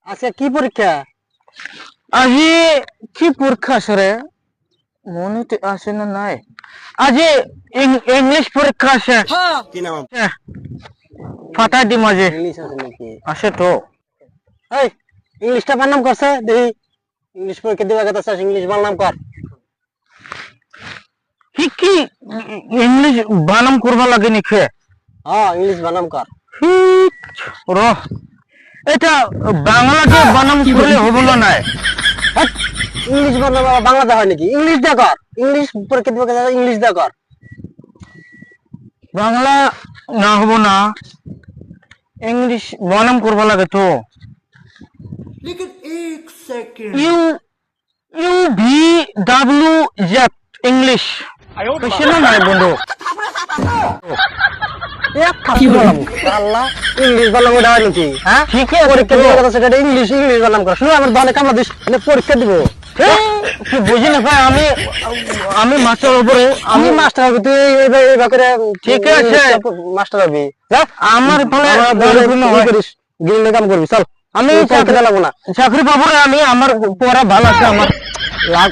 আজকে কি পরীক্ষা? আজি কি পরীক্ষা আছে রে? মনে তো আসে না নাই। আজি ইংলিশ পরীক্ষা আছে। কি নাম? ফাটাই দি মাঝে ইংলিশ আছে নাকি? আছে তো। এই ইংলিশটা বানাম করছে দেখি। ইংলিশ পরীক্ষা দিবা কথা চাস, ইংলিশ বানাম কর। কি ইংলিশ বানাম করবা লাগে নিখে? হ্যাঁ, ইংলিশ বানাম কর। র এটা বাংলাতে বানাম করলে হবে না নাই। হাট, ইংলিশ বানাম আবার বাংলাতে হয় নাকি? ইংলিশ দা কর। ইংলিশ পরীক্ষা দিবা কথা ইংলিশ দা কর। বাংলা না হবো না, ইংলিশ বানাম করবা লাগে তো। लेकिन एक second U U V W Z English কইছে না নাই বন্ধু? এক থাকি বানাম। আল্লাহ, ইংলিশ বানাম ওটা হয় নাকি? হ্যাঁ, ঠিক আছে পরীক্ষা দিবা কথা সেটা ইংলিশ বানাম কর। শুনো আমার দলে কামলা দিস, মানে পরীক্ষা দিব। কি বুঝি না ভাই, আমি আমি মাস্টার উপরে আমি মাস্টার হবি, তুই এইভাবে করে ঠিক আছে। মাস্টার হবি। যা, আমার ফলে করিস গিল্ডে কাম করবি, চল। আমি চাকরি লাগবো না। চাকরি পাবো না, আমি আমার পড়া ভালো আছে আমার লাগ